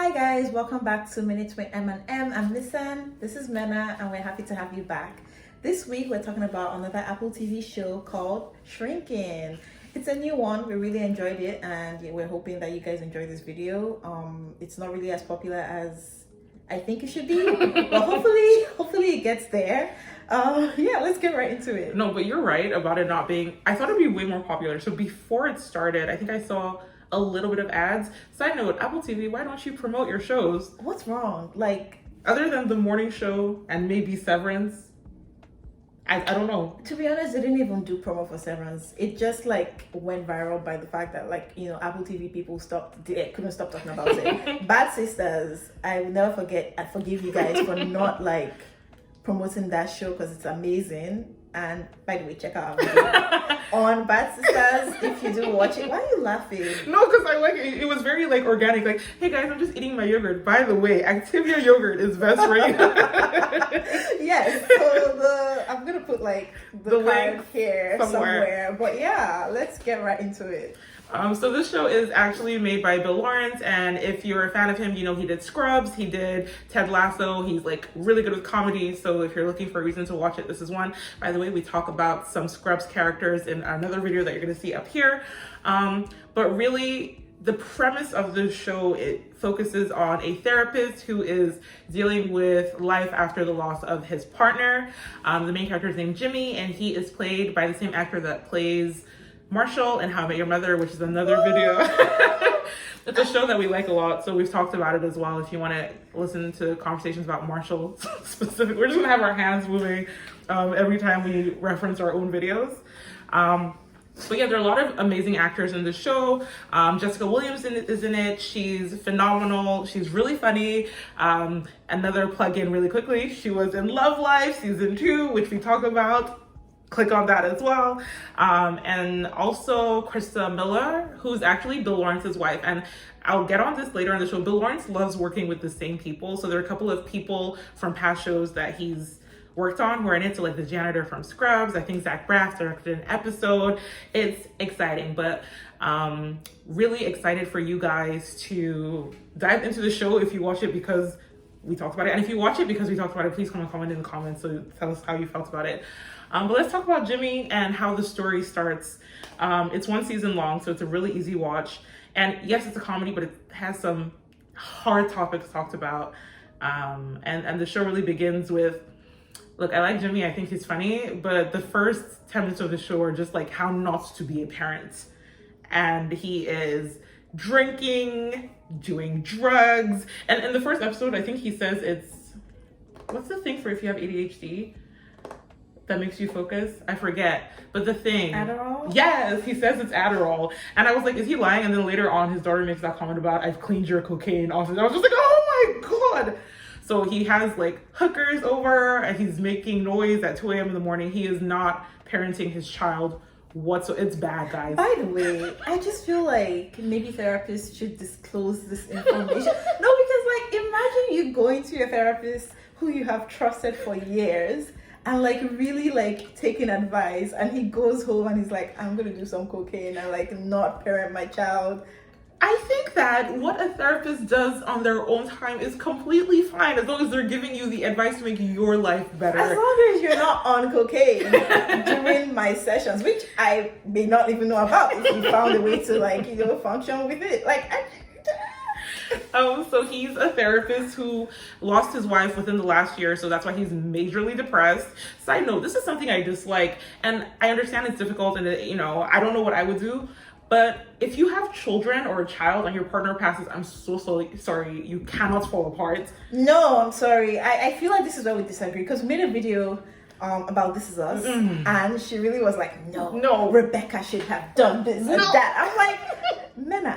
Hi guys, welcome back to Minutes with M&M. I'm Nissan, this is Mena, and we're happy to have you back. This week we're talking about another Apple TV show called Shrinking. It's a new one, we really enjoyed it, and we're hoping that you guys enjoy this video. It's not really as popular as I think it should be, but hopefully it gets there. Let's get right into it. No, but you're right about it not being, I thought it'd be way more popular. So before it started, I think I saw a little bit of ads. Side note, Apple TV, why don't you promote your shows? What's wrong? Like, other than the morning show and maybe Severance, I don't know. To be honest, they didn't even do promo for Severance. It just like went viral by the fact that Apple TV people couldn't stop talking about it. Bad Sisters, I will never forget. I forgive you guys for not like promoting that show because it's amazing. And by the way, check out our video on Bad Sisters if you do watch it. Why are you laughing? No, because I like it. It was very like organic. Like, hey guys, I'm just eating my yogurt. By the way, Activia yogurt is best for you. Yes. So I'm gonna put like the card here somewhere. But yeah, let's get right into it. So this show is actually made by Bill Lawrence, and if you're a fan of him, you know he did Scrubs, he did Ted Lasso, he's like really good with comedy, so if you're looking for a reason to watch it, this is one. By the way, we talk about some Scrubs characters in another video that you're gonna see up here. But really, the premise of this show, it focuses on a therapist who is dealing with life after the loss of his partner. The main character is named Jimmy, and he is played by the same actor that plays Marshall and How I Met Your Mother, which is another video. It's a show that we like a lot, so we've talked about it as well. If you want to listen to conversations about Marshall specific, we're just gonna have our hands moving every time we reference our own videos. But yeah, there are a lot of amazing actors in the show. Jessica Williams is in it. She's phenomenal. She's really funny. Another plug-in really quickly. She was in Love Life season 2, which we talk about. Click on that as well. And also Christa Miller, who's actually Bill Lawrence's wife. And I'll get on this later in the show. Bill Lawrence loves working with the same people. So there are a couple of people from past shows that he's worked on who are in it. So like the janitor from Scrubs, I think Zach Braff directed an episode. It's exciting, but really excited for you guys to dive into the show if you watch it because we talked about it. And if you watch it because we talked about it, please come and comment in the comments. So tell us how you felt about it. But let's talk about Jimmy and how the story starts. It's 1 season long, so it's a really easy watch. And yes, it's a comedy, but it has some hard topics talked about. And the show really begins with, look, I like Jimmy, I think he's funny, but the first 10 minutes of the show are just like how not to be a parent. And he is drinking, doing drugs. And in the first episode, I think he says it's, what's the thing for if you have ADHD? That makes you focus? I forget. But the thing. Adderall? Yes, he says it's Adderall. And I was like, is he lying? And then later on, his daughter makes that comment about, I've cleaned your cocaine off. And I was just like, oh my God. So he has like hookers over and he's making noise at 2 a.m. in the morning. He is not parenting his child whatsoever. It's bad, guys. By the way, I just feel like maybe therapists should disclose this information. No, because like imagine you going to your therapist who you have trusted for years and like really like taking advice, and he goes home and he's like, I'm gonna do some cocaine and like not parent my child. I think that what a therapist does on their own time is completely fine as long as they're giving you the advice to make your life better. As long as you're not on cocaine during my sessions, which I may not even know about if you found a way to like, function with it. So he's a therapist who lost his wife within the last year, so that's why he's majorly depressed. Side note, this is something I dislike, and I understand it's difficult, and I don't know what I would do, but if you have children or a child and your partner passes, I'm so sorry, you cannot fall apart. No, I'm sorry. I feel like this is where we disagree, because we made a video about This Is Us, and she really was like, no, Rebecca should have done this and that. I'm like, Mena,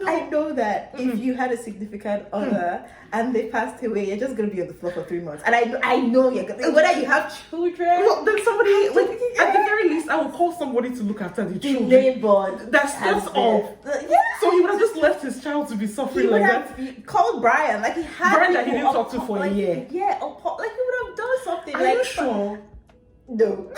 I know that if you had a significant other and they passed away, you're just gonna be on the floor for 3 months, and I know you're gonna, whether you have children, well, then somebody like at the very least I will call somebody to look after the children. Neighbor, that's all. Yeah. So he would have just left his child to be suffering like that. Called Brian, like he had Brian that he didn't talk to for a year. Yeah, like he would have done something. Are you sure? No.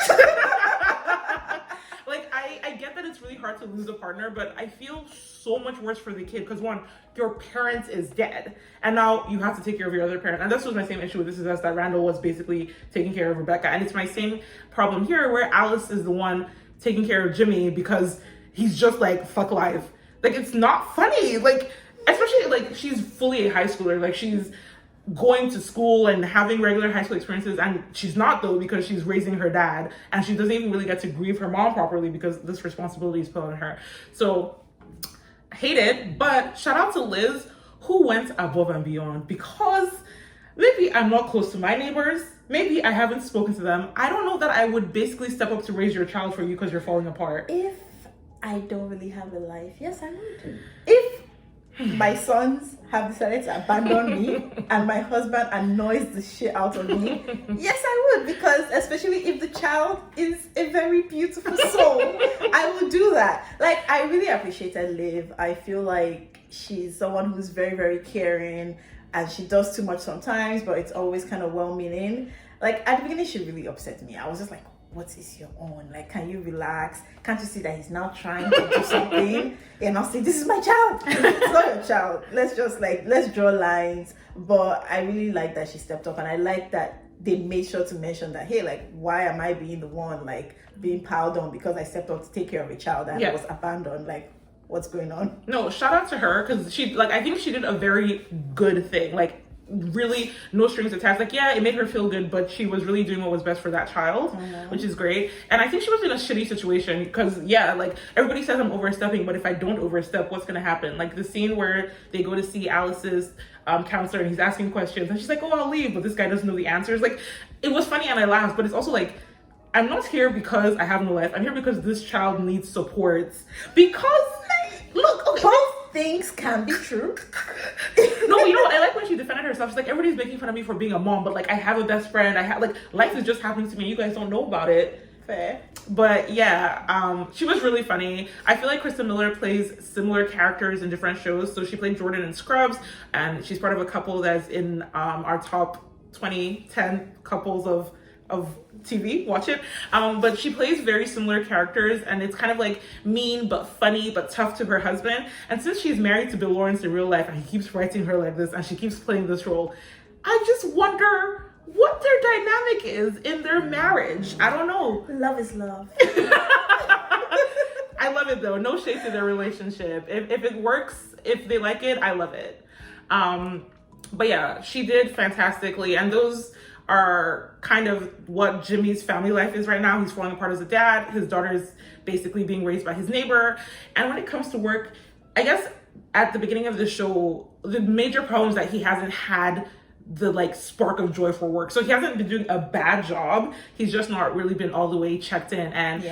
Like I get that it's really hard to lose a partner, but I feel so much worse for the kid because one, your parent is dead, and now you have to take care of your other parent. And this was my same issue with This Is Us, that Randall was basically taking care of Rebecca, and it's my same problem here where Alice is the one taking care of Jimmy because he's just like, fuck life. Like, it's not funny. Like, especially like she's fully a high schooler. Like, she's going to school and having regular high school experiences, and she's not though because she's raising her dad, and she doesn't even really get to grieve her mom properly because this responsibility is put on her. So hate it, but shout out to Liz who went above and beyond, because maybe I'm not close to my neighbors, maybe I haven't spoken to them, I don't know that I would basically step up to raise your child for you because you're falling apart. If I don't really have a life, yes, I would. If my sons have decided to abandon me and my husband annoys the shit out of me, yes, I would, because especially if the child is a very beautiful soul, I would do that. Like, I really appreciated Liv. I feel like she's someone who's very, very caring, and she does too much sometimes, but it's always kind of well-meaning. Like, at the beginning, she really upset me. I was just like, what is your own? Like, can you relax? Can't you see that he's now trying to do something? And I'll say, this is my child. It's not your child. Let's draw lines. But I really like that she stepped up, and I like that they made sure to mention that, hey, like, why am I being the one, like, being piled on because I stepped up to take care of a child that was abandoned? Like, what's going on? No, shout out to her, because she, like, I think she did a very good thing. Like, really no strings attached. Like, yeah, it made her feel good, but she was really doing what was best for that child, which is great. And I think she was in a shitty situation because, yeah, like, everybody says I'm overstepping, but if I don't overstep, what's gonna happen? Like, the scene where they go to see Alice's counselor and he's asking questions and she's like, oh, I'll leave, but this guy doesn't know the answers. Like, it was funny and I laughed, but it's also like, I'm not here because I have no life. I'm here because this child needs support. Because, look, okay, both things can be true. No, you know what? I like when she defended herself. She's like, everybody's making fun of me for being a mom, but like, I have a best friend. I have, like, life is just happening to me. You guys don't know about it. Fair. But yeah, she was really funny. I feel like Christa Miller plays similar characters in different shows. So she played Jordan in Scrubs, and she's part of a couple that's in our top 2010 couples of TV, watch it. But she plays very similar characters, and it's kind of like mean but funny but tough to her husband. And since she's married to Bill Lawrence in real life and he keeps writing her like this and she keeps playing this role, I just wonder what their dynamic is in their marriage. I don't know. Love is love. I love it though. No shade to their relationship. If it works, if they like it, I love it. But yeah, she did fantastically, and those are kind of what Jimmy's family life is right now. He's falling apart as a dad. His daughter is basically being raised by his neighbor. And when it comes to work, I guess at the beginning of the show, the major problem is that he hasn't had the like spark of joy for work. So he hasn't been doing a bad job. He's just not really been all the way checked in. And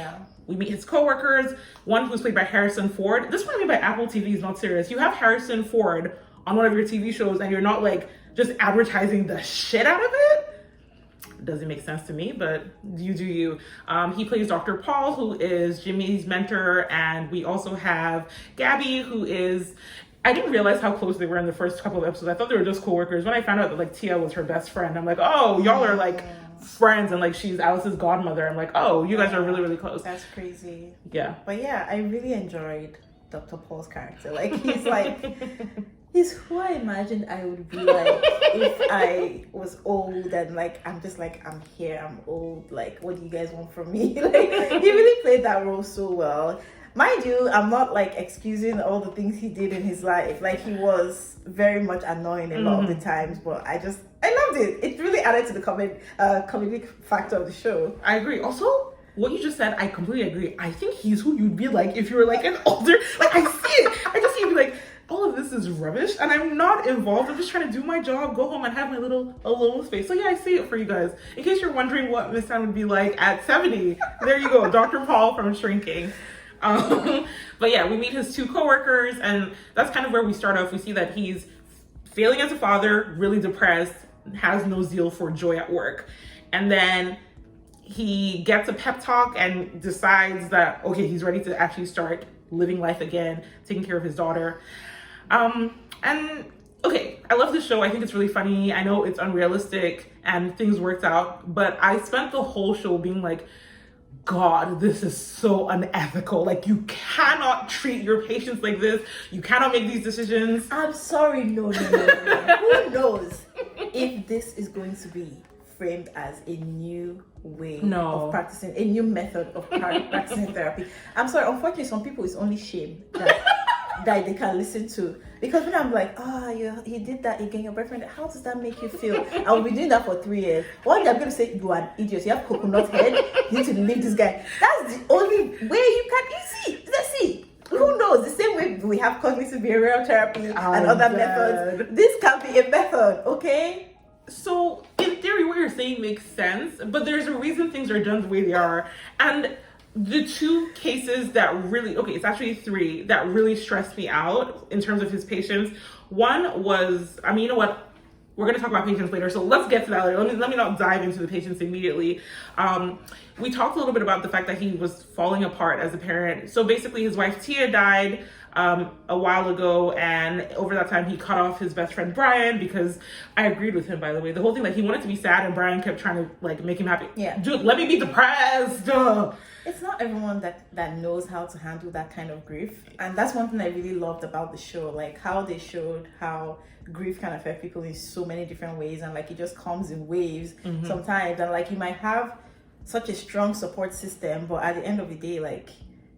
we meet his coworkers, one who's played by Harrison Ford. This one made by Apple TV is not serious. You have Harrison Ford on one of your TV shows and you're not like just advertising the shit out of it. Doesn't make sense to me, but you do you. He plays Dr. Paul, who is Jimmy's mentor, and we also have Gaby, who is, I didn't realize how close they were in the first couple of episodes. I thought they were just co-workers. When I found out that like Tia was her best friend, I'm like, oh, y'all are like friends, and like she's Alice's godmother. I'm like, oh, you guys are really, really close. That's crazy. Yeah. But yeah, I really enjoyed Dr. Paul's character. Like, he's like, he's who I imagined I would be like if I was old and like I'm just like, I'm here, I'm old, like what do you guys want from me? Like, he really played that role so well. Mind you, I'm not like excusing all the things he did in his life. Like, he was very much annoying a lot of the times, but I loved it. It really added to the comedic factor of the show. I agree. Also, what you just said, I completely agree. I think he's who you'd be like if you were like an older, like I see it. I just see you be like, all of this is rubbish and I'm not involved. I'm just trying to do my job, go home and have my little alone space. So yeah, I see it for you guys. In case you're wondering what Miss Ann would be like at 70, there you go, Dr. Paul from Shrinking. But yeah, we meet his two coworkers, and that's kind of where we start off. We see that he's failing as a father, really depressed, has no zeal for joy at work. And then he gets a pep talk and decides that, okay, he's ready to actually start living life again, taking care of his daughter. And okay, I love this show. I think it's really funny. I know it's unrealistic and things worked out, but I spent the whole show being like, God, this is so unethical. Like, you cannot treat your patients like this. You cannot make these decisions. I'm sorry, no. Who knows if this is going to be framed as a new way of practicing, a new method of practicing therapy. I'm sorry, unfortunately, some people, it's only shame that they can listen to. Because when I'm like, he did that again, your boyfriend, how does that make you feel? I will be doing that for 3 years. One day I'm going to say, you are an idiot, you have coconut head, you need to leave this guy. That's the only way you can, let's see. Who knows? The same way we have cognitive behavioral therapy and other methods. This can be a method, okay? So, in theory, what you're saying makes sense, but there's a reason things are done the way they are. And the two cases that really, it's actually 3 that really stressed me out in terms of his patients. One was, you know what? We're going to talk about patients later, so let's get to that later. Let me not dive into the patients immediately. We talked a little bit about the fact that he was falling apart as a parent. So basically, his wife Tia died a while ago, and over that time he cut off his best friend Brian, because I agreed with him, by the way. The whole thing, like, he wanted to be sad and Brian kept trying to like make him happy. Yeah, dude, let me be depressed. It's not everyone that knows how to handle that kind of grief, and that's one thing I really loved about the show, like how they showed how grief can affect people in so many different ways, and like it just comes in waves sometimes, and like you might have such a strong support system, but at the end of the day, like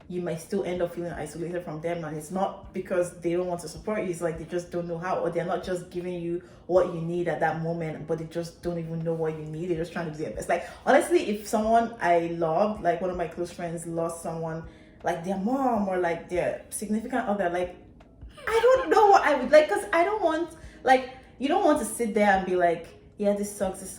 you might still end up feeling isolated from them, and it's not because they don't want to support you, it's like they just don't know how, or they're not just giving you what you need at that moment, but they just don't even know what you need. They're just trying to do their best. Like, honestly, if someone I loved, like one of my close friends lost someone, like their mom or like their significant other, like I don't know what I would like, because I don't want, like, you don't want to sit there and be like, yeah, this sucks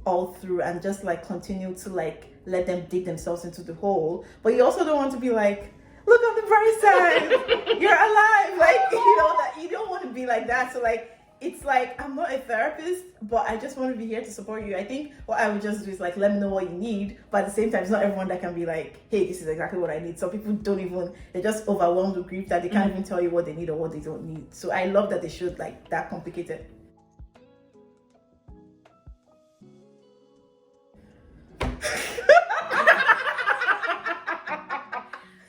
all through, and just like continue to like let them dig themselves into the hole. But you also don't want to be like, look on the bright side, you're alive, like, you know, that you don't want to be like that. So like, it's like, I'm not a therapist, but I just want to be here to support you. I think what I would just do is like, let me know what you need, but at the same time, it's not everyone that can be like, hey, this is exactly what I need. Some people don't even, they're just overwhelmed with grief that they can't even tell you what they need or what they don't need. So I love that they showed like that complicated.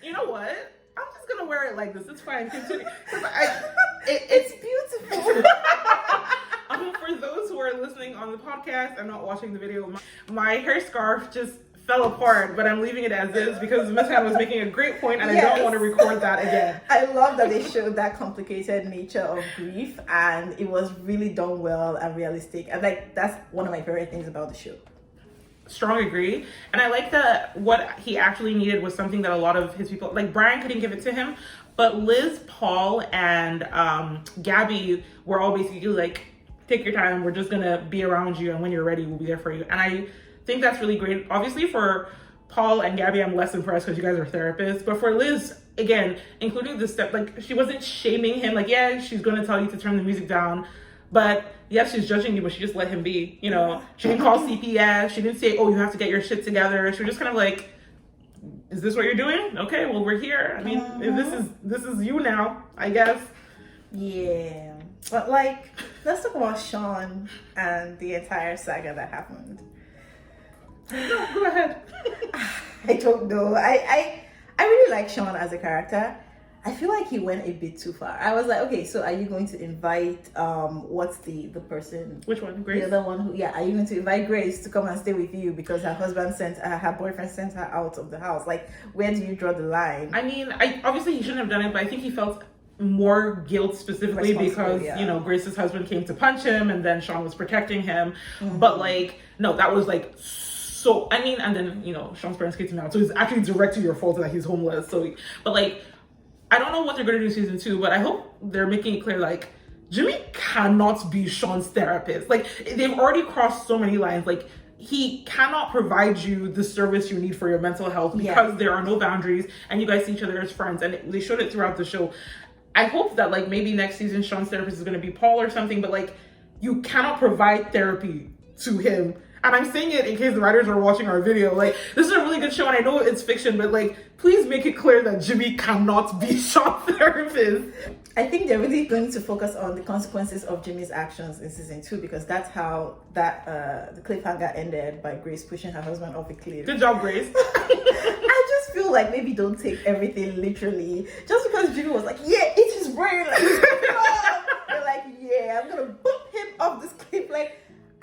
You know what? I'm just gonna wear it like this. It's fine. Continue. It's beautiful. For those who are listening on the podcast and not watching the video, my hair scarf just fell apart, but I'm leaving it as is because Miss Hannah was making a great point, and I don't want to record that again. I love that they showed that complicated nature of grief, and it was really done well and realistic. And like, that's one of my favorite things about the show. Strong agree. And I like that what he actually needed was something that a lot of his people, like Brian couldn't give it to him, but Liz, Paul, and Gabby were all basically like, take your time, we're just gonna be around you, and when you're ready, we'll be there for you. And I think that's really great. Obviously for Paul and Gabby, I'm less impressed because you guys are therapists, but for Liz, again, including the step, like, she wasn't shaming him, like, yeah, she's gonna tell you to turn the music down, but yes, she's judging you, but she just let him be, you know. She didn't call CPS, she didn't say, oh, you have to get your shit together. She was just kind of like, is this what you're doing? Okay, well, we're here. I mean, this is you now, I guess. Yeah, but like, let's talk about Sean and the entire saga that happened. No, go ahead. I don't know. I really like Sean as a character. I feel like he went a bit too far. I was like, okay, so are you going to invite what's the person? Which one? Grace? The other one who, yeah, are you going to invite Grace to come and stay with you because her boyfriend sent her out of the house? Like, where do you draw the line? I mean, obviously he shouldn't have done it, but I think he felt more guilt specifically because, you know, Grace's husband came to punch him and then Sean was protecting him. But like, no, that was like, so, I mean, and then, you know, Sean's parents kicked him out. So it's actually directly your fault that he's homeless. So, but like, I don't know what they're going to do season 2, but I hope they're making it clear, like, Jimmy cannot be Sean's therapist. Like, they've already crossed so many lines. Like, he cannot provide you the service you need for your mental health because there are no boundaries and you guys see each other as friends. And they showed it throughout the show. I hope that, like, maybe next season Sean's therapist is going to be Paul or something, but like, you cannot provide therapy to him And I'm saying it in case the writers are watching our video. Like, this is a really good show, and I know it's fiction, but like, please make it clear that Jimmy cannot be Sean's therapist. I think they're really going to focus on the consequences of Jimmy's actions in season 2, because that's how the cliffhanger ended, by Grace pushing her husband off a cliff. Good job, Grace. I just feel like maybe don't take everything literally. Just because Jimmy was like, yeah, eat his brain, like, you're like, yeah, I'm gonna boop him off this cliff, like.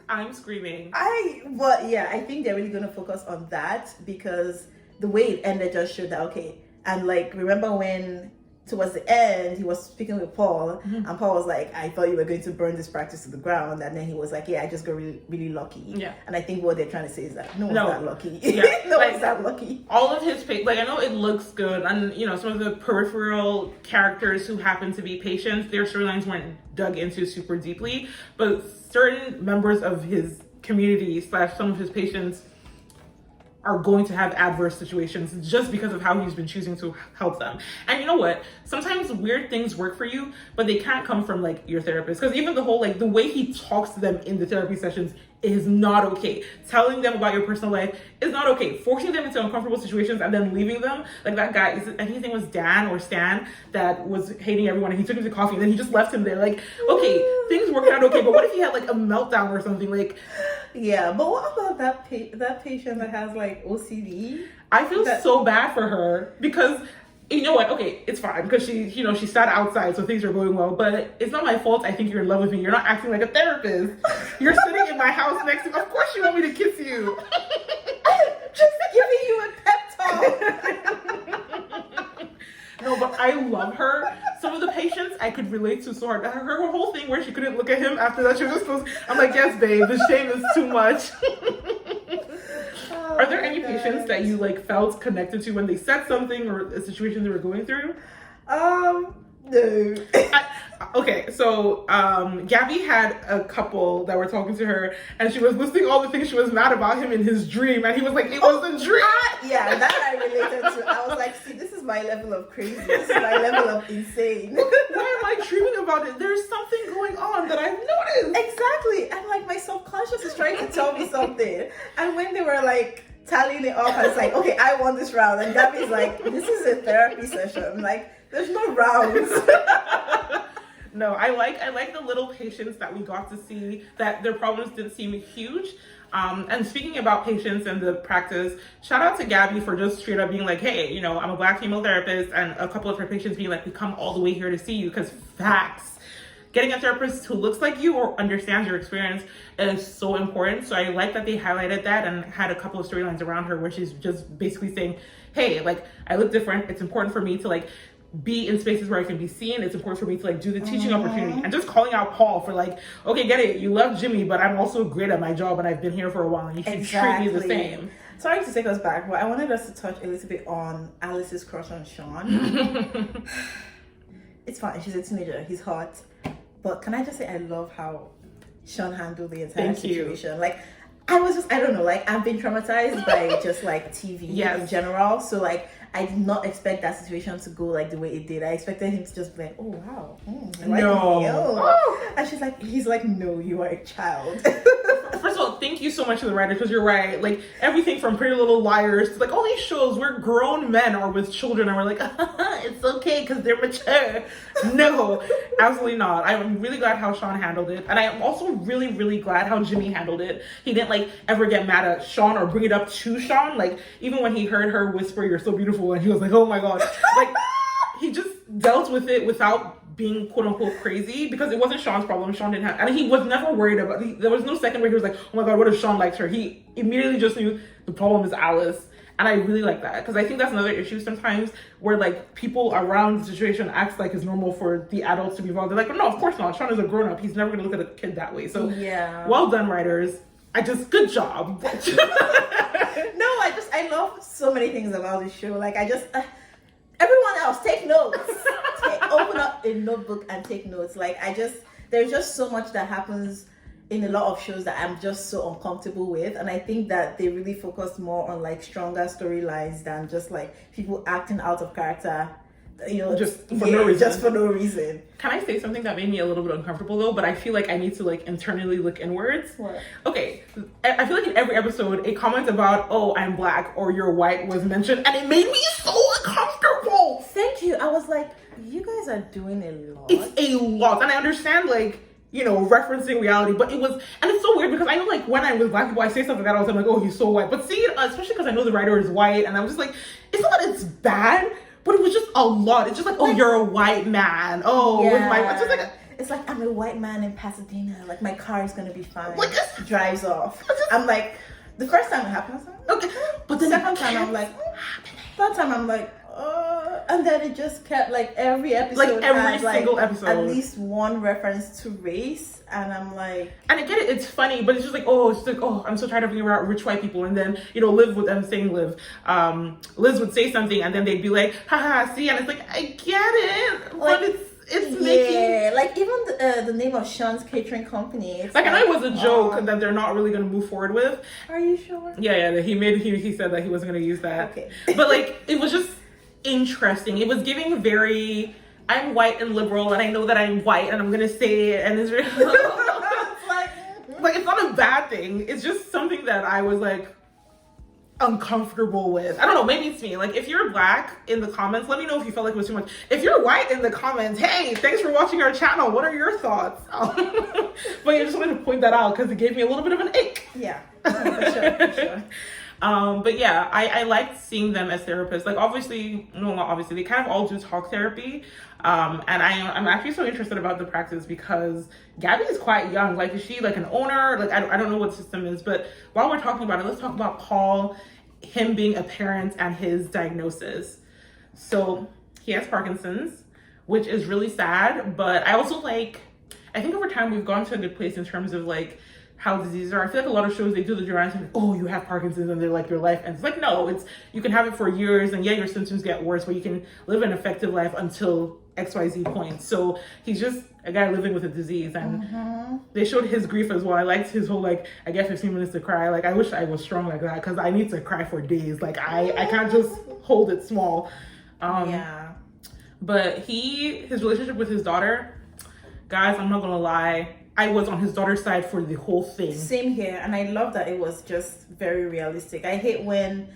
I'm screaming. I think they're really gonna focus on that, because the way it ended just showed that, okay. And like, remember when towards the end he was speaking with Paul, and Paul was like, I thought you were going to burn this practice to the ground, and then he was like, yeah, I just got really, really lucky. Yeah. And I think what they're trying to say is that no one's that lucky. Yeah. No one's that lucky. All of his like, I know it looks good, and you know, some of the peripheral characters who happen to be patients, their storylines weren't dug into super deeply, but certain members of his community / some of his patients are going to have adverse situations just because of how he's been choosing to help them. And you know what? Sometimes weird things work for you, but they can't come from like your therapist. Because even the whole, like, the way he talks to them in the therapy sessions is not okay. Telling them about your personal life is not okay. Forcing them into uncomfortable situations and then leaving them, like that guy, I think his name was Dan or Stan, that was hating everyone, and he took him to coffee and then he just left him there. Like, okay, things worked out okay, but what if he had like a meltdown or something? Like, yeah, but what about that patient that has like OCD? I feel so bad for her, because you know what? Okay, it's fine, because she sat outside, so things are going well. But it's not my fault. I think you're in love with me. You're not acting like a therapist. You're sitting in my house next to me. Of course, you want me to kiss you. I'm just giving you a pep talk. No, but I love her. Some of the patients I could relate to so hard. Her whole thing where she couldn't look at him after that, she was just supposed. I'm like, yes, babe. The shame is too much. Are there any patients that you like felt connected to when they said something or a situation they were going through? No. Okay, so Gaby had a couple that were talking to her, and she was listing all the things she was mad about him in his dream, and he was like, it was a dream. Yeah, that I related to. I was like, see, this is my level of crazy. This is my level of insane. Why am I dreaming about it? There's something going on that I've noticed. Exactly. And like, my subconscious is trying to tell me something. And when they were like tallying it up, I was like, okay, I won this round. And Gabby's like, this is a therapy session. Like, there's no rounds. No, I like the little patients that we got to see, that their problems didn't seem huge. And speaking about patients and the practice, shout out to Gaby for just straight up being like, hey, you know, I'm a Black female therapist, and a couple of her patients being like, we come all the way here to see you, because facts. Getting a therapist who looks like you or understands your experience is so important. So I like that they highlighted that and had a couple of storylines around her where she's just basically saying, hey, like, I look different. It's important for me to like be in spaces where I can be seen. It's important for me to like do the teaching opportunity, and just calling out Paul for like, okay, get it, you love Jimmy, but I'm also great at my job and I've been here for a while and you should treat me the same. Sorry to take us back, but I wanted us to touch a little bit on Alice's crush on Sean. It's fine, she's a teenager, he's hot. But can I just say, I love how Sean handled the entire situation. Like, I don't know, like, I've been traumatized by just like TV in general. So like, I did not expect that situation to go like the way it did. I expected him to just be like, oh wow, and he's like, no, you are a child. First of all, thank you so much to the writer, because you're right. Like, everything from Pretty Little Liars to like all these shows where grown men are with children and we're like, it's okay because they're mature. No, absolutely not. I'm really glad how Sean handled it, and I am also really, really glad how Jimmy handled it. He didn't like ever get mad at Sean or bring it up to Sean. Like, even when he heard her whisper, "You're so beautiful," and he was like, "Oh my god!" Like, he just dealt with it without being quote unquote crazy, because it wasn't Sean's problem. Sean didn't have, and he was never worried about. There was no second where he was like, "Oh my god, what if Sean likes her?" He immediately just knew the problem is Alice, and I really like that, because I think that's another issue sometimes where like people around the situation acts like it's normal for the adults to be involved. They're like, "Oh, no, of course not. Sean is a grown up. He's never gonna look at a kid that way." So yeah, well done, writers. Good job. No, I love so many things about this show. Like, everyone else, take notes. Open up a notebook and take notes. Like, there's just so much that happens in a lot of shows that I'm just so uncomfortable with. And I think that they really focus more on like stronger storylines than just like people acting out of character just for no reason. Just for no reason. Can I say something that made me a little bit uncomfortable though? But I feel like I need to like internally look inwards. What? Okay, I feel like in every episode, a comment about I'm black or you're white was mentioned, and it made me so uncomfortable. Thank you. I was like, you guys are doing a lot. It's a lot, and I understand like referencing reality, but it was, and it's so weird because I know like when I'm with black people, I say something that I was like, oh, he's so white. But see, especially because I know the writer is white, and I'm just like, it's not that it's bad. But it was just a lot. It's just like, oh, you're a white man. Oh, yeah. with my... It's just like... It's like, I'm a white man in Pasadena. Like, my car is going to be fine. Like, drives off. I'm like, the first time it happened, I was like, okay. But the second time, I'm like, third time, I'm like, and then it just kept, like, every episode. Like, every had, single episode. At least one reference to race. And I'm like... And I get it, it's funny, but it's just like, I'm so tired of hearing about rich white people. And then, Liv would, I'm saying Liv, Liz would say something and then they'd be like, haha, see? And it's like, I get it. Like, but it's making... Yeah, like even the name of Sean's catering company. It's like, I know it was a joke that they're not really going to move forward with. Are you sure? Yeah, he said that he wasn't going to use that. Okay. But like, it was just interesting. It was giving very... I'm white and liberal, and I know that I'm white, and I'm gonna say it, and it's really like it's not a bad thing. It's just something that I was like uncomfortable with. I don't know, maybe it's me. Like, if you're black in the comments, let me know if you felt like it was too much. If you're white in the comments, hey, thanks for watching our channel. What are your thoughts? But I just wanted to point that out because it gave me a little bit of an ick. Yeah, for sure. But yeah, I liked seeing them as therapists. Like, obviously, no, not obviously, they kind of all do talk therapy. And I'm actually so interested about the practice because Gaby is quite young. Like, is she like an owner? Like, I don't know what system is, but while we're talking about it, let's talk about Paul, him being a parent and his diagnosis. So he has Parkinson's, which is really sad, but I also I think over time we've gone to a good place in terms of like how diseases are. I feel like a lot of shows, they do the dramatic, like, oh, you have Parkinson's, and they're like your life. And it's like, no, you can have it for years, and yeah, your symptoms get worse, but you can live an effective life until XYZ point. So he's just a guy living with a disease, and they showed his grief as well. I liked his whole, like, I get 15 minutes to cry. Like, I wish I was strong like that, because I need to cry for days. Like, I can't just hold it small. Yeah. But his relationship with his daughter, guys, I'm not gonna lie, I was on his daughter's side for the whole thing. Same here, and I love that it was just very realistic. I hate when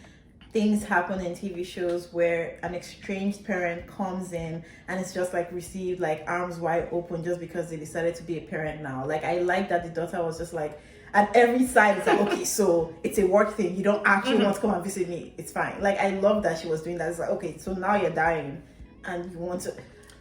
things happen in TV shows where an estranged parent comes in and it's just like received like arms wide open just because they decided to be a parent now. Like, I like that the daughter was just like, at every side it's like, okay, so it's a work thing. You don't actually want to come and visit me. It's fine. Like, I love that she was doing that. It's like, okay, so now you're dying and you want to...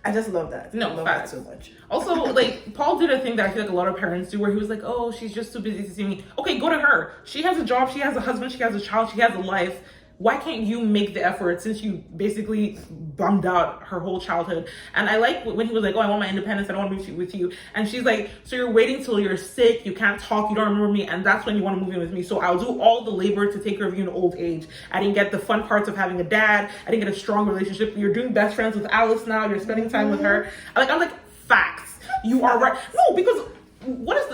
I just love that. No, I love that so much. Also, like, Paul did a thing that I feel like a lot of parents do where he was like, oh, she's just too busy to see me. Okay, go to her. She has a job, she has a husband, she has a child, she has a life. Why can't you make the effort since you basically bummed out her whole childhood? And I like when he was like, oh, I want my independence, I don't want to move with you. And she's like, so you're waiting till you're sick, you can't talk, you don't remember me, and that's when you want to move in with me. So I'll do all the labor to take care of you in old age. I didn't get the fun parts of having a dad. I didn't get a strong relationship. You're doing best friends with Alice now. You're spending time with her. I'm like, facts. You are right. No, because...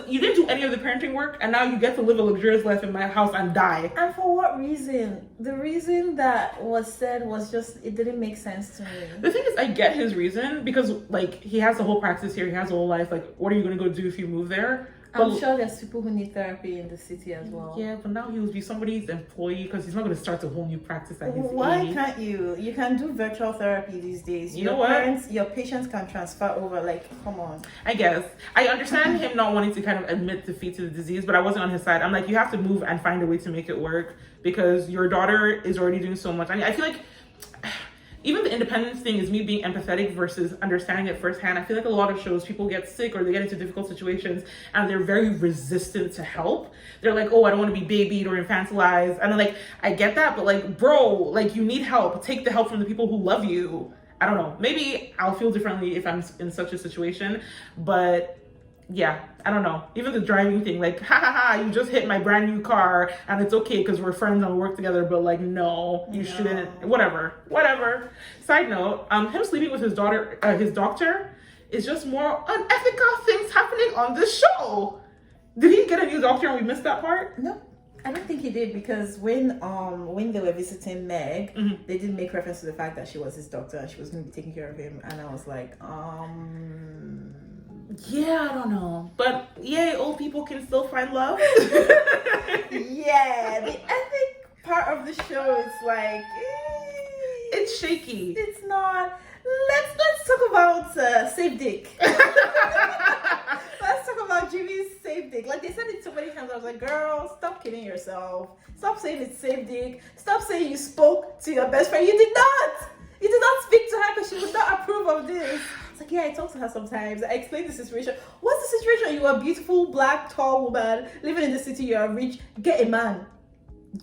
you didn't do any of the parenting work, and now you get to live a luxurious life in my house and die. And for what reason? The reason that was said was just, it didn't make sense to me. The thing is, I get his reason because, like, he has the whole practice here, he has a whole life. Like, what are you going to go do if you move there? I'm sure there's people who need therapy in the city as well. Yeah, but now he will be somebody's employee because he's not going to start a whole new practice at his Why age. can't you? You can do virtual therapy these days. You know what? Your patients can transfer over. Like, come on. I guess. I understand him not wanting to kind of admit defeat to the disease, but I wasn't on his side. I'm like, you have to move and find a way to make it work because your daughter is already doing so much. I mean, I feel like... even the independence thing is me being empathetic versus understanding it firsthand. I feel like a lot of shows, people get sick or they get into difficult situations and they're very resistant to help. They're like, oh, I don't want to be babied or infantilized. And I'm like, I get that, but like, bro, like, you need help. Take the help from the people who love you. I don't know. Maybe I'll feel differently if I'm in such a situation, but yeah, I don't know. Even the driving thing, like, you just hit my brand new car and it's okay because we're friends and we work together, but like, no, you shouldn't, whatever. Side note, him sleeping with his daughter, his doctor, is just more unethical things happening on this show. Did he get a new doctor and we missed that part? No, I don't think he did, because when they were visiting Meg, they did make reference to the fact that she was his doctor and she was going to be taking care of him, and I was like, yeah, I don't know, but yay, old people can still find love. Yeah, the ethic part of the show is like, it's shaky. It's not. Let's talk about safe dick. Let's talk about Jimmy's safe dick. Like, they said it so many times. I was like, girl, stop kidding yourself. Stop saying it's safe dick. Stop saying you spoke to your best friend. You did not. You did not speak to her because she would not approve of this. It's like, yeah, I talk to her sometimes. I explain the situation. What's the situation? You are a beautiful, black, tall woman living in the city. You are rich. Get a man.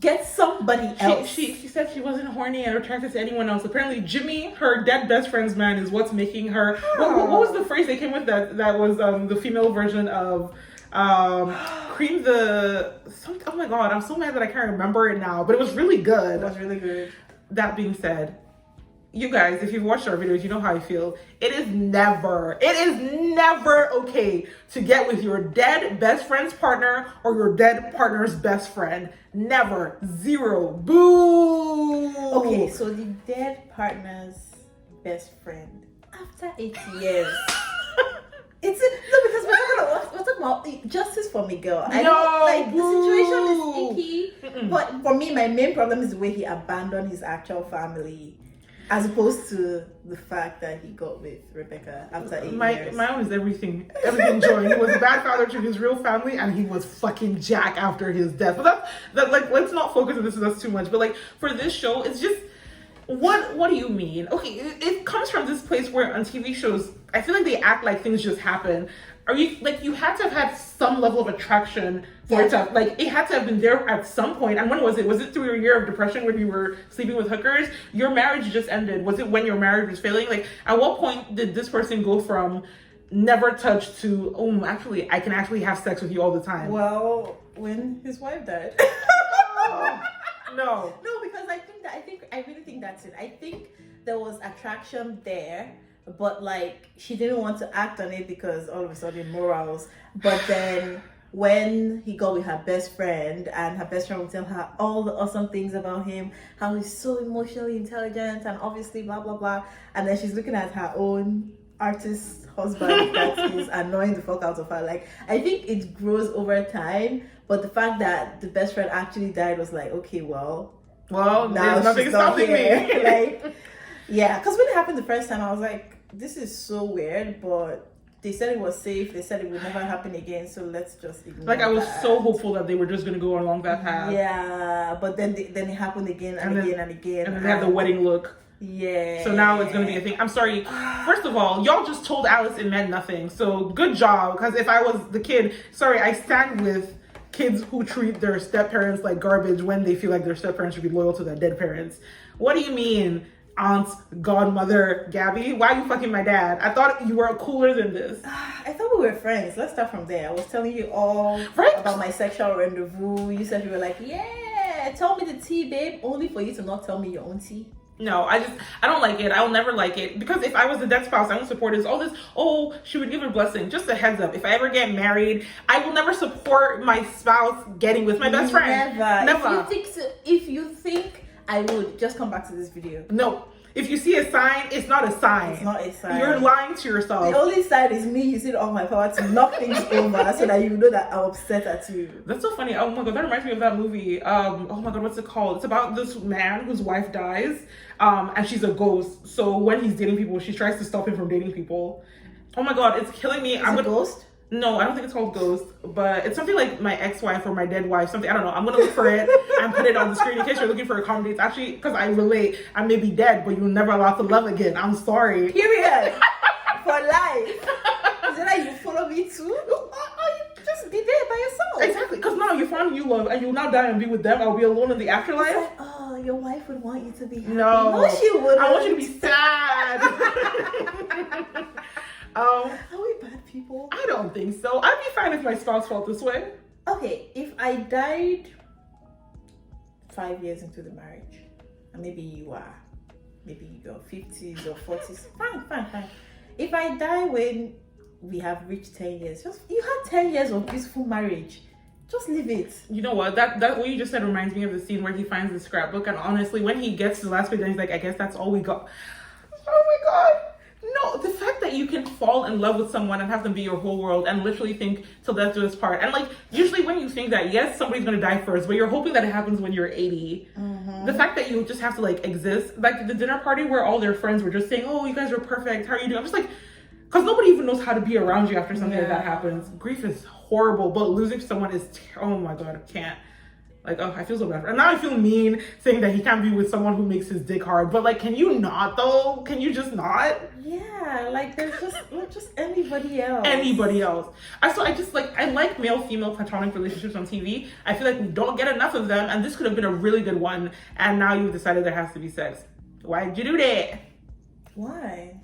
Get somebody else. She said she wasn't horny and attracted to anyone else. Apparently, Jimmy, her dead best friend's man, is what's making her. What was the phrase they came with that was the female version of cream the something? Oh my god, I'm so mad that I can't remember it now. But it was really good. It was really good. That being said, you guys, if you've watched our videos, you know how I feel. It is never okay to get with your dead best friend's partner or your dead partner's best friend. Never. Zero. Boo. Okay, so the dead partner's best friend after 8 years. Because we're talking about justice for Miguel. I know, like, the situation is icky, but for me, my main problem is the way he abandoned his actual family, as opposed to the fact that he got with Rebecca after 8 years. My own is everything joy. He was a bad father to his real family, and he was fucking Jack after his death. But like, let's not focus on this. That's too much. But like, for this show, it's just, what do you mean? Okay, it comes from this place where on TV shows, I feel like they act like things just happen. Are you like, you had to have had some level of attraction for it to, like, it had to have been there at some point. And when was it? Was it through your year of depression when you were sleeping with hookers? Your marriage just ended. Was it when your marriage was failing? Like, at what point did this person go from never touched to, oh, actually, I can actually have sex with you all the time? Well, when his wife died. No, because I really think that's it. I think there was attraction there, but like, she didn't want to act on it because all of a sudden morals. But then when he got with her best friend, and her best friend would tell her all the awesome things about him, how he's so emotionally intelligent and obviously blah blah blah, and then she's looking at her own artist husband that is annoying the fuck out of her. Like, I think it grows over time, but the fact that the best friend actually died was like, okay, well now there's nothing stopping me. Like, yeah, because when it happened the first time, I was like, this is so weird, but they said it was safe. They said it would never happen again, so let's just ignore Like, I was that. so hopeful that they were just going to go along that path. Yeah, but then it happened again and again and again. And then they had the wedding look. Yeah. So now it's going to be a thing. I'm sorry. First of all, y'all just told Alice it meant nothing. So good job. Because if I was the kid, sorry, I stand with kids who treat their step-parents like garbage when they feel like their step-parents should be loyal to their dead parents. What do you mean, aunt, godmother, Gabby? Why are you fucking my dad? I thought you were cooler than this. I thought we were friends. Let's start from there. I was telling you all about my sexual rendezvous. You said you were like, yeah, tell me the tea, babe, only for you to not tell me your own tea. No, I don't like it. I'll never like it. Because if I was the dead spouse, I won't support this. All this, oh, she would give her blessing. Just a heads up. If I ever get married, I will never support my spouse getting with my best friend. Never. If you think I would, just come back to this video. No. If you see a sign, it's not a sign. It's not a sign. You're lying to yourself. The only sign is me using all my power to knock things over so that you know that I'm upset at you. That's so funny. Oh my god, that reminds me of that movie. Oh my god, what's it called? It's about this man whose wife dies, and she's a ghost. So when he's dating people, she tries to stop him from dating people. Oh my god, it's killing me. Is it a ghost? No, I don't think it's called Ghost, but it's something like My Ex-Wife or My Dead Wife, something. I don't know. I'm going to look for it and put it on the screen in case you're looking for a comedy. It's actually, because I relate, I may be dead, but you're never allowed to love again. I'm sorry. Period. For life. Is it like you follow me too? Or you just be there by yourself? Exactly, because now you find new love and you'll now die and be with them. I'll be alone in the afterlife. Like, oh, your wife would want you to be happy. No, she wouldn't. I want you to be sad. Are we bad people? I don't think so. I'd be fine if my spouse felt this way. Okay, if I died 5 years into the marriage, and maybe you are, maybe you're 50s or 40s, fine. If I die when we have reached 10 years, you had 10 years of beautiful marriage. Just leave it. You know what? That what you just said reminds me of the scene where he finds the scrapbook, and honestly, when he gets to the last page, and he's like, I guess that's all we got. Oh my god. No, the fact that you can fall in love with someone and have them be your whole world and literally think till death do us part. And like, usually when you think that, yes, somebody's gonna die first, but you're hoping that it happens when you're 80. Mm-hmm. The fact that you just have to like exist, like the dinner party where all their friends were just saying, oh, you guys are perfect, how are you doing? I'm just like, because nobody even knows how to be around you after something like that happens. Grief is horrible, but losing someone is, oh my god, I can't. Like, oh, I feel so bad. And now I feel mean saying that he can't be with someone who makes his dick hard. But like, can you not though? Can you just not? Yeah, like there's just anybody else. Anybody else. I like male-female platonic relationships on TV. I feel like we don't get enough of them, and this could have been a really good one. And now you've decided there has to be sex. Why did you do that? Why?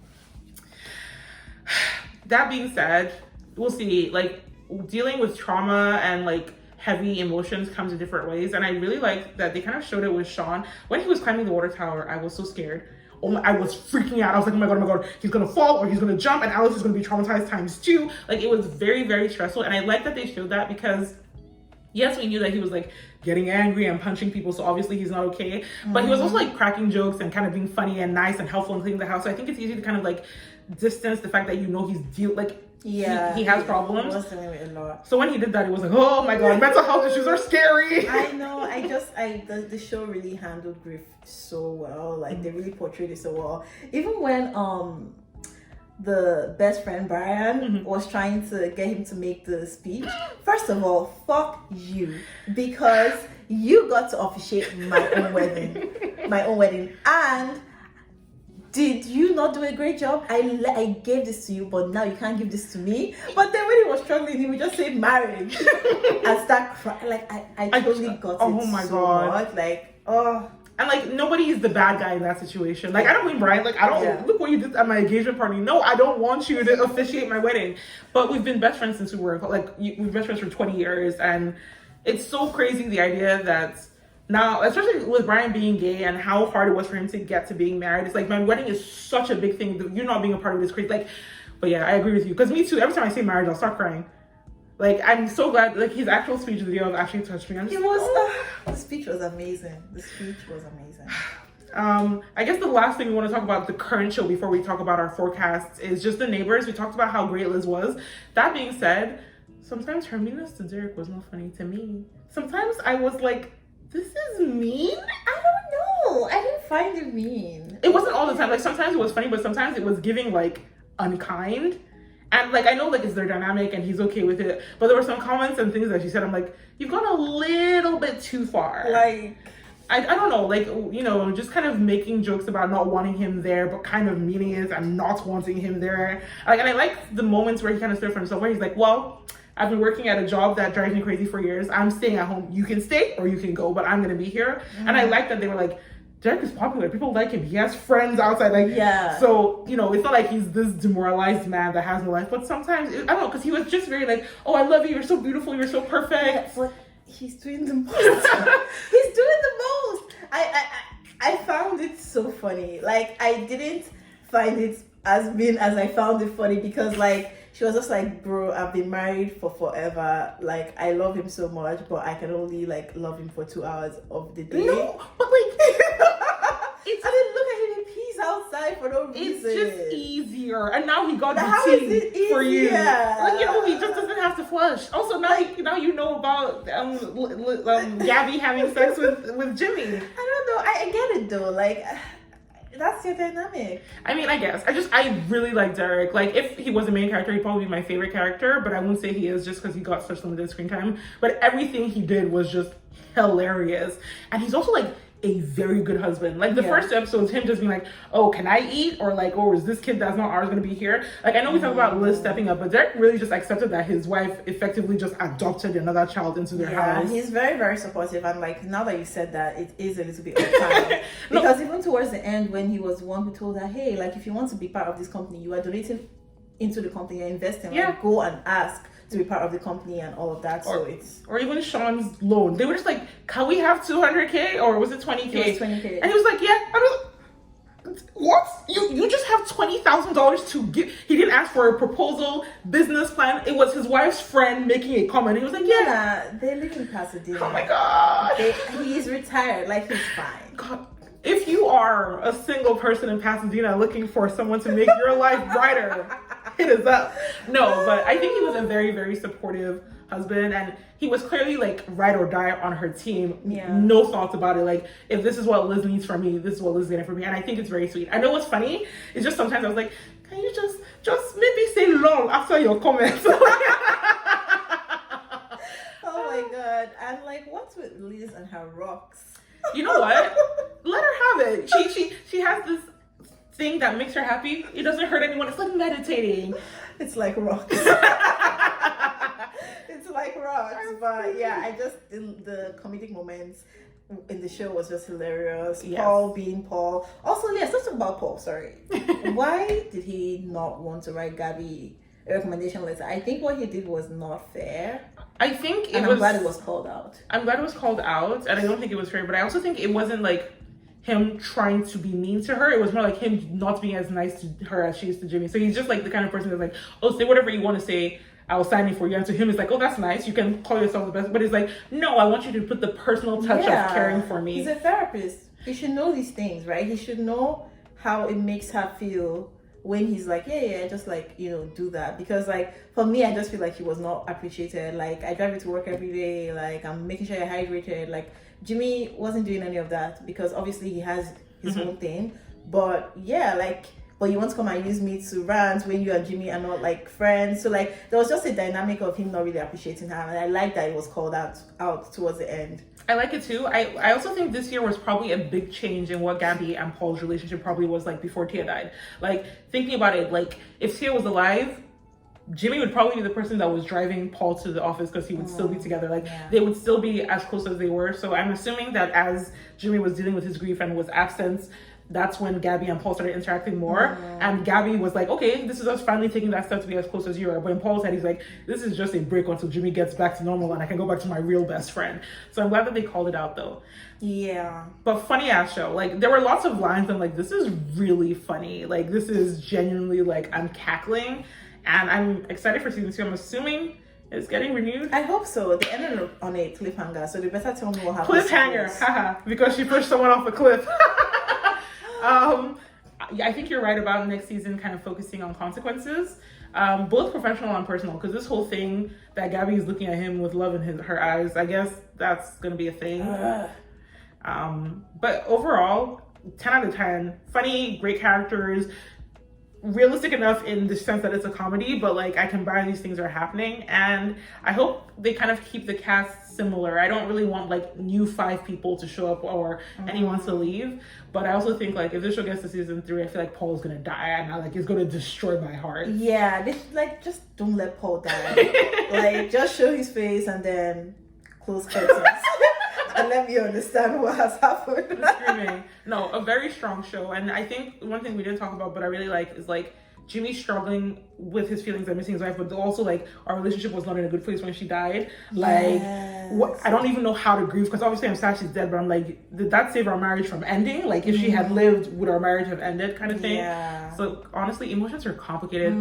That being said, we'll see. Like, dealing with trauma and like heavy emotions comes in different ways, and I really like that they kind of showed it with Sean when he was climbing the water tower. I was so scared. I was freaking out. I was like, oh my god, he's gonna fall or he's gonna jump, and Alex is gonna be traumatized ×2. Like, it was very, very stressful, and I like that they showed that because yes, we knew that he was like getting angry and punching people, so obviously he's not okay. But he was also like cracking jokes and kind of being funny and nice and helpful and cleaning the house. So I think it's easy to kind of like distance the fact that he has problems. He was dealing with a lot. So when he did that, it was like, oh my god, mental health issues are scary. I know. The show really handled grief so well. Like, they really portrayed it so well. Even when the best friend Baram was trying to get him to make the speech. First of all, fuck you, because you got to officiate my own wedding, and did you not do a great job? I gave this to you, but now you can't give this to me. But then when he was struggling, he would just say marriage and start crying. Like, I totally got it. Oh my god! Much. Like, oh. And like, nobody is the bad guy in that situation. Like, I don't mean Brian. Like, I don't look what you did at my engagement party. No, I don't want you to officiate my wedding. But we've been best friends since we were like, we've been best friends for 20 years, and it's so crazy the idea that now, especially with Brian being gay and how hard it was for him to get to being married. It's like, my wedding is such a big thing. You not being a part of this crazy. Like, but yeah, I agree with you. Because me too. Every time I say marriage, I'll start crying. Like, I'm so glad, like, his actual speech video actually touched me. The speech was amazing. I guess the last thing we want to talk about the current show before we talk about our forecasts is just the neighbors. We talked about how great Liz was. That being said, sometimes her meanness to Derek was not funny to me. Sometimes I was like, this is mean? I don't know. I didn't find it mean. It wasn't all the time. Like, sometimes it was funny, but sometimes it was giving, like, unkind. And like, I know like it's their dynamic and he's okay with it, but there were some comments and things that she said, I'm like, you've gone a little bit too far. Like, I don't know, like, you know, just kind of making jokes about not wanting him there, but kind of meaning it and not wanting him there. Like, and I like the moments where he kind of stood for himself, where he's like, well, I've been working at a job that drives me crazy for years. I'm staying at home. You can stay or you can go, but I'm gonna be here. And I like that they were like, Derek is popular. People like him. He has friends outside. Like, so, you know, it's not like he's this demoralized man that has no life. But sometimes, I don't know, because he was just very like, oh, I love you. You're so beautiful. You're so perfect. Yeah, but he's doing the most. He's doing the most. I found it so funny. Like, I didn't find it as mean as I found it funny, because like, she was just like, bro, I've been married for forever. Like, I love him so much, but I can only like love him for 2 hours of the day. No, but like, I didn't look at him in peace outside for no reason. It's just easier. And now he got the tea for you. Like, you know, he just doesn't have to flush. Also, now, now you know about Gaby having sex with Jimmy. I don't know. I get it though. Like, that's your dynamic. I mean, I guess. I really like Derek. Like, if he was the main character, he'd probably be my favorite character, but I won't say he is just because he got such limited screen time. But everything he did was just hilarious. And he's also like a very good husband. Like, the first episode is him just being like, oh, can I eat? Or like, oh, is this kid that's not ours gonna be here? Like, I know we talk about Liz stepping up, but Derek really just accepted that his wife effectively just adopted another child into their house. He's very, very supportive. And like, now that you said that, it is a little bit off time. Because even towards the end, when he was the one who told her, hey, like, if you want to be part of this company, you are donating into the company, you're investing, like, go and ask to be part of the company and all of that. Or even Sean's loan. They were just like, can we have 200K or was it 20K? It was 20K. And he was like, yeah. I was like, what? You just have $20,000 to give. He didn't ask for a proposal, business plan. It was his wife's friend making a comment. He was like, yeah. They live in Pasadena. Oh my God. He's retired. Like, he's fine. God. If you are a single person in Pasadena looking for someone to make your life brighter, hit us up. No, but I think he was a very, very supportive husband, and he was clearly like ride or die on her team. Yeah. No thoughts about it. Like, if this is what Liz needs from me, this is what Liz is getting from me. And I think it's very sweet. I know what's funny is just sometimes I was like, can you just maybe say lol after your comments? Oh my God. I'm like, what's with Liz and her rocks? You know what? Let her have it. She has this thing that makes her happy. It doesn't hurt anyone. It's like meditating. It's like rocks. It's like rocks. But yeah, I just, the comedic moments in the show was just hilarious. Yes. Paul being Paul. Also, yes, let's talk about Paul. Sorry. Why did he not want to write Gaby a recommendation letter? I think what he did was not fair. I think I'm glad it was called out. I'm glad it was called out, and I don't think it was fair, but I also think it wasn't like him trying to be mean to her. It was more like him not being as nice to her as she is to Jimmy. So he's just like the kind of person that's like, oh, say whatever you want to say, I'll sign it for you. And to him, it's like, oh, that's nice. You can call yourself the best. But it's like, no, I want you to put the personal touch of caring for me. He's a therapist. He should know these things, right? He should know how it makes her feel when he's like, yeah, just like, you know, do that. Because like, for me, I just feel like he was not appreciated. Like, I drive you to work every day. Like, I'm making sure you're hydrated. Like, Jimmy wasn't doing any of that because obviously he has his own thing. But yeah, like, but you want to come and use me to rant when you and Jimmy are not like friends. So like, there was just a dynamic of him not really appreciating her. And I like that it was called out towards the end. I like it too. I also think this year was probably a big change in what Gaby and Paul's relationship probably was like before Tia died. Like, thinking about it, like, if Tia was alive, Jimmy would probably be the person that was driving Paul to the office because he would still be together. Like, they would still be as close as they were. So I'm assuming that as Jimmy was dealing with his grief and was absent, that's when Gaby and Paul started interacting more. And Gaby was like, okay, this is us finally taking that step to be as close as you are. But in Paul's head, he's like, this is just a break until Jimmy gets back to normal and I can go back to my real best friend. So I'm glad that they called it out though. Yeah. But funny ass show. Like, there were lots of lines I'm like, this is really funny. Like, this is genuinely like, I'm cackling. And I'm excited for season 2. I'm assuming it's getting renewed. I hope so. They ended on a cliffhanger, so they better tell me what happened. Cliffhanger, haha, because she pushed someone off a cliff. I think you're right about next season kind of focusing on consequences, both professional and personal, because this whole thing that Gaby is looking at him with love in her eyes, I guess that's going to be a thing. But overall, 10 out of 10. Funny, great characters, realistic enough in the sense that it's a comedy, but like, I can buy these things are happening, and I hope they kind of keep the cast similar. I don't really want like new 5 people to show up or anyone to leave, but I also think like if this show gets to season 3, I feel like Paul's gonna die, and like it's gonna destroy my heart. Yeah, this, like, just don't let Paul die. Like, just show his face and then close curtains. And let me understand what has happened. Screaming. No, a very strong show. And I think one thing we didn't talk about, but I really like, is like Jimmy struggling with his feelings and missing his wife, but also like our relationship was not in a good place when she died. Like, what, I don't even know how to grieve, because obviously I'm sad she's dead, but I'm like, did that save our marriage from ending? Like, if she had lived, would our marriage have ended, kind of thing? Yeah. So honestly, emotions are complicated.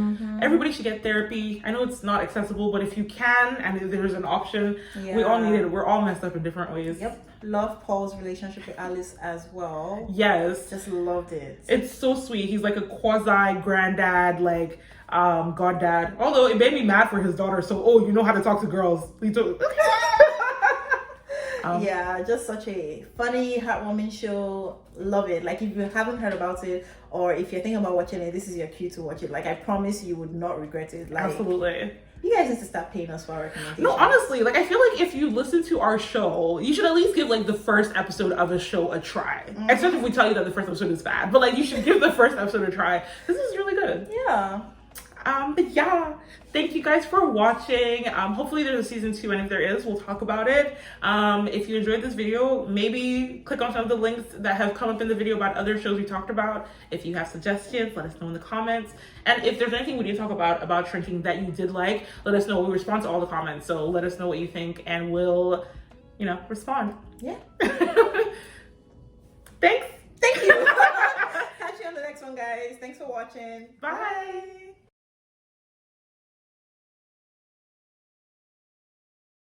Everybody should get therapy. I know it's not accessible, but if you can and if there's an option, we all need it. We're all messed up in different ways. Yep. Love Paul's relationship with Alice as well. Yes. Just loved it. It's so sweet. He's like a quasi granddad, like goddad. Although it made me mad for his daughter. So, you know how to talk to girls. Yeah, just such a funny, heartwarming show. Love it. Like, if you haven't heard about it, or if you're thinking about watching it, this is your cue to watch it. Like, I promise you would not regret it. Like, absolutely. You guys need to start paying us for our recommendations. No, honestly, like, I feel like if you listen to our show, you should at least give like the first episode of a show a try. Except if we tell you that the first episode is bad, but like, you should give the first episode a try. This is really good. Yeah. But yeah, thank you guys for watching. Hopefully there's a season 2, and if there is, we'll talk about it. If you enjoyed this video, maybe click on some of the links that have come up in the video about other shows we talked about. If you have suggestions, let us know in the comments. And if there's anything we didn't talk about shrinking that you did like, let us know. We respond to all the comments, so let us know what you think, and we'll, respond. Yeah. Thanks. Thank you. Catch you on the next next one, guys. Thanks for watching. Bye.